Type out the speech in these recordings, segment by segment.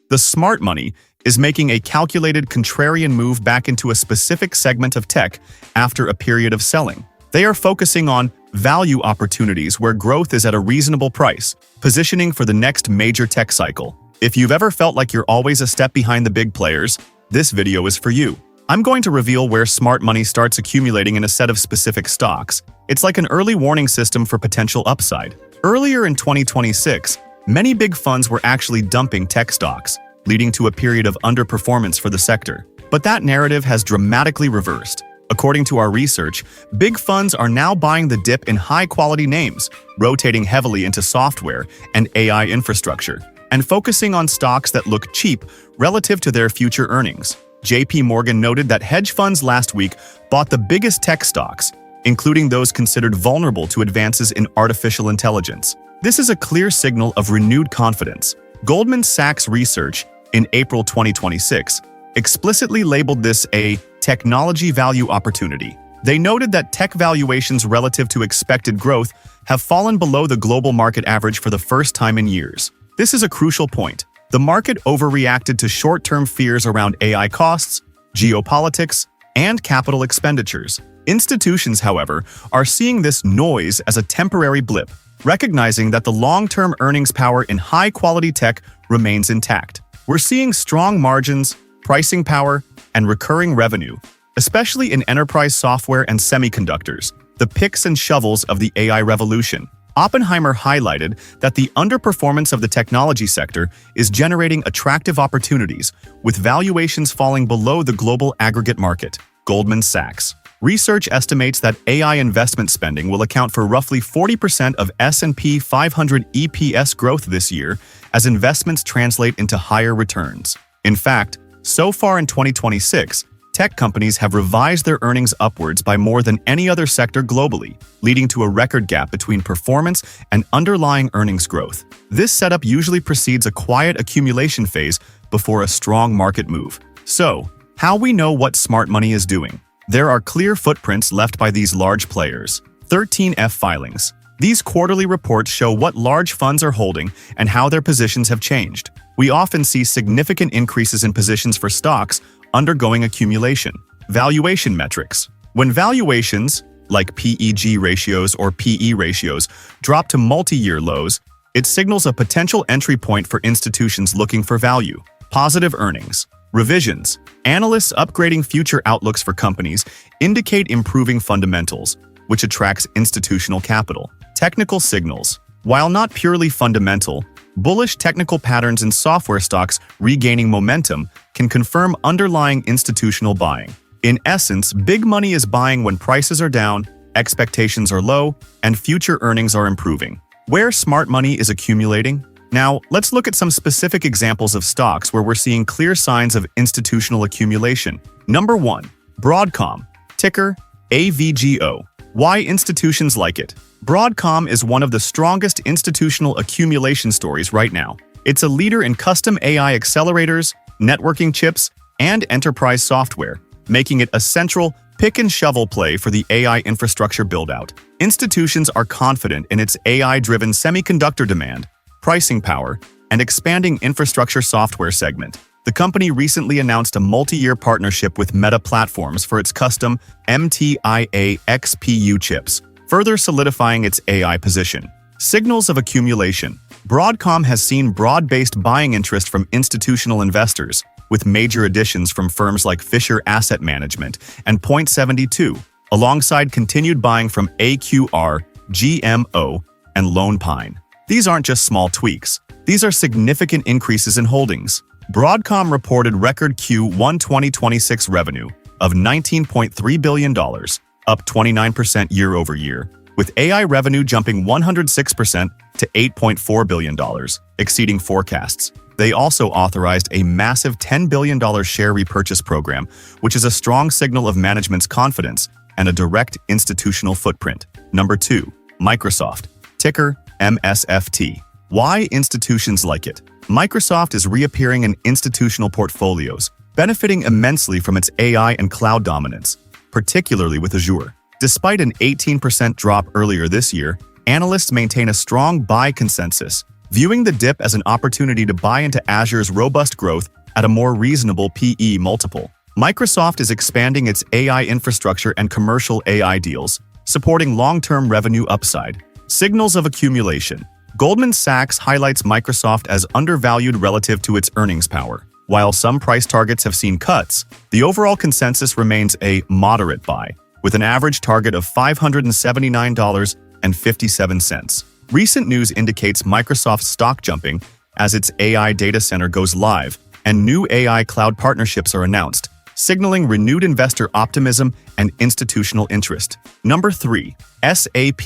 The smart money is making a calculated contrarian move back into a specific segment of tech after a period of selling. They are focusing on value opportunities where growth is at a reasonable price, positioning for the next major tech cycle. If you've ever felt like you're always a step behind the big players, this video is for you. I'm going to reveal where smart money starts accumulating in a set of specific stocks. It's like an early warning system for potential upside. Earlier in 2026, many big funds were actually dumping tech stocks, leading to a period of underperformance for the sector. But that narrative has dramatically reversed. According to our research, big funds are now buying the dip in high-quality names, rotating heavily into software and AI infrastructure, and focusing on stocks that look cheap relative to their future earnings. JP Morgan noted that hedge funds last week bought the biggest tech stocks, including those considered vulnerable to advances in artificial intelligence. This is a clear signal of renewed confidence. Goldman Sachs research in April 2026 explicitly labeled this a technology value opportunity. They noted that tech valuations relative to expected growth have fallen below the global market average for the first time in years. This is a crucial point. The market overreacted to short-term fears around AI costs, geopolitics, and capital expenditures. Institutions, however, are seeing this noise as a temporary blip, recognizing that the long-term earnings power in high-quality tech remains intact. We're seeing strong margins, pricing power, and recurring revenue, especially in enterprise software and semiconductors, the picks and shovels of the AI revolution. Oppenheimer highlighted that the underperformance of the technology sector is generating attractive opportunities, with valuations falling below the global aggregate market. Goldman Sachs research estimates that AI investment spending will account for roughly 40% of S&P 500 EPS growth this year as investments translate into higher returns. In fact, so far in 2026, tech companies have revised their earnings upwards by more than any other sector globally, leading to a record gap between performance and underlying earnings growth. This setup usually precedes a quiet accumulation phase before a strong market move. So, how we know what smart money is doing? There are clear footprints left by these large players. 13F filings. These quarterly reports show what large funds are holding and how their positions have changed. We often see significant increases in positions for stocks undergoing accumulation. Valuation metrics. When valuations, like PEG ratios or PE ratios, drop to multi-year lows, it signals a potential entry point for institutions looking for value. Positive earnings. Revisions. Analysts upgrading future outlooks for companies indicate improving fundamentals, which attracts institutional capital. Technical signals. While not purely fundamental, bullish technical patterns in software stocks regaining momentum can confirm underlying institutional buying. In essence, big money is buying when prices are down, expectations are low, and future earnings are improving. Where smart money is accumulating? Now, let's look at some specific examples of stocks where we're seeing clear signs of institutional accumulation. Number 1. Broadcom, ticker AVGO. Why institutions like it? Broadcom is one of the strongest institutional accumulation stories right now. It's a leader in custom AI accelerators, networking chips, and enterprise software, making it a central pick-and-shovel play for the AI infrastructure build-out. Institutions are confident in its AI-driven semiconductor demand, pricing power, and expanding infrastructure software segment. The company recently announced a multi-year partnership with Meta Platforms for its custom MTIA XPU chips, further solidifying its AI position. Signals of accumulation. Broadcom has seen broad-based buying interest from institutional investors, with major additions from firms like Fisher Asset Management and Point72, alongside continued buying from AQR, GMO, and Lone Pine. These aren't just small tweaks. These are significant increases in holdings. Broadcom reported record Q1 2026 revenue of $19.3 billion, up 29% year-over-year, with AI revenue jumping 106% to $8.4 billion, exceeding forecasts. They also authorized a massive $10 billion share repurchase program, which is a strong signal of management's confidence and a direct institutional footprint. Number 2. Microsoft, ticker MSFT. Why institutions like it? Microsoft is reappearing in institutional portfolios, benefiting immensely from its AI and cloud dominance, particularly with Azure. Despite an 18% drop earlier this year, analysts maintain a strong buy consensus, viewing the dip as an opportunity to buy into Azure's robust growth at a more reasonable PE multiple. Microsoft is expanding its AI infrastructure and commercial AI deals, supporting long-term revenue upside. Signals of accumulation. Goldman Sachs highlights Microsoft as undervalued relative to its earnings power. While some price targets have seen cuts, the overall consensus remains a moderate buy, with an average target of $579.57. Recent news indicates Microsoft's stock jumping as its AI data center goes live and new AI cloud partnerships are announced, signaling renewed investor optimism and institutional interest. Number 3. SAP.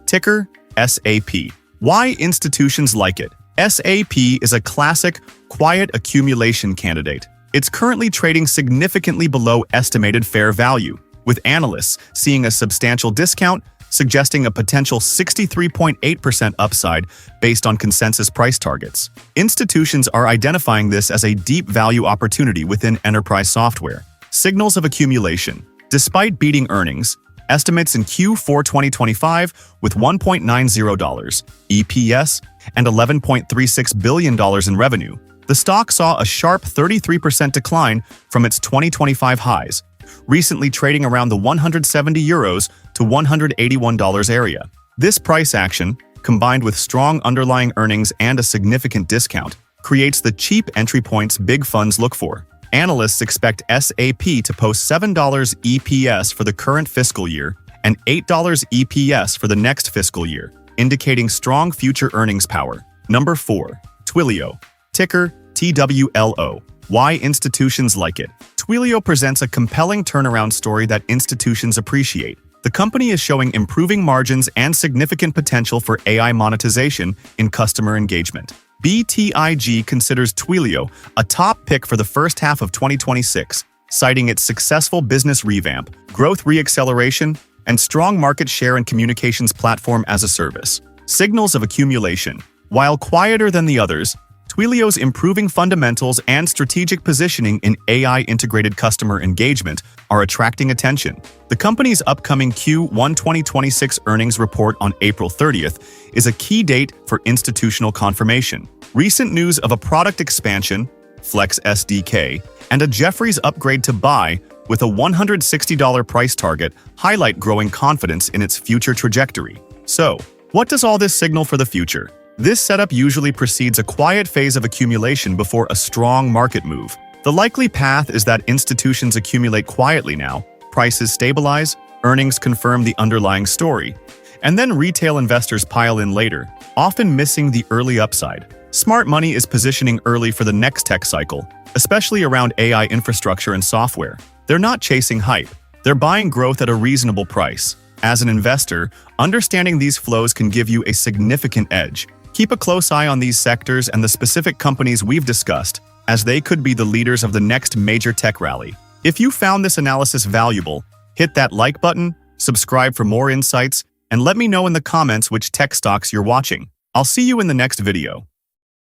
Ticker SAP. Why institutions like it? SAP is a classic, quiet accumulation candidate. It's currently trading significantly below estimated fair value, with analysts seeing a substantial discount, suggesting a potential 63.8% upside based on consensus price targets. Institutions are identifying this as a deep value opportunity within enterprise software. Signals of accumulation. Despite beating earnings, estimates in Q4 2025 with $1.90 EPS and $11.36 billion in revenue, the stock saw a sharp 33% decline from its 2025 highs, recently trading around the €170 to $181 area. This price action, combined with strong underlying earnings and a significant discount, creates the cheap entry points big funds look for. Analysts expect SAP to post $7 EPS for the current fiscal year and $8 EPS for the next fiscal year, indicating strong future earnings power. Number 4. Twilio. Ticker TWLO. Why institutions like it? Twilio presents a compelling turnaround story that institutions appreciate. The company is showing improving margins and significant potential for AI monetization in customer engagement. BTIG considers Twilio a top pick for the first half of 2026, citing its successful business revamp, growth reacceleration, and strong market share and communications platform as a service. Signals of accumulation. While quieter than the others, Twilio's improving fundamentals and strategic positioning in AI-integrated customer engagement are attracting attention. The company's upcoming Q1 2026 earnings report on April 30th is a key date for institutional confirmation. Recent news of a product expansion, Flex SDK, and a Jefferies upgrade to buy with a $160 price target highlight growing confidence in its future trajectory. So, what does all this signal for the future? This setup usually precedes a quiet phase of accumulation before a strong market move. The likely path is that institutions accumulate quietly now, prices stabilize, earnings confirm the underlying story, and then retail investors pile in later, often missing the early upside. Smart money is positioning early for the next tech cycle, especially around AI infrastructure and software. They're not chasing hype, they're buying growth at a reasonable price. As an investor, understanding these flows can give you a significant edge. Keep a close eye on these sectors and the specific companies we've discussed, as they could be the leaders of the next major tech rally. If you found this analysis valuable, hit that like button, subscribe for more insights, and let me know in the comments which tech stocks you're watching. I'll see you in the next video.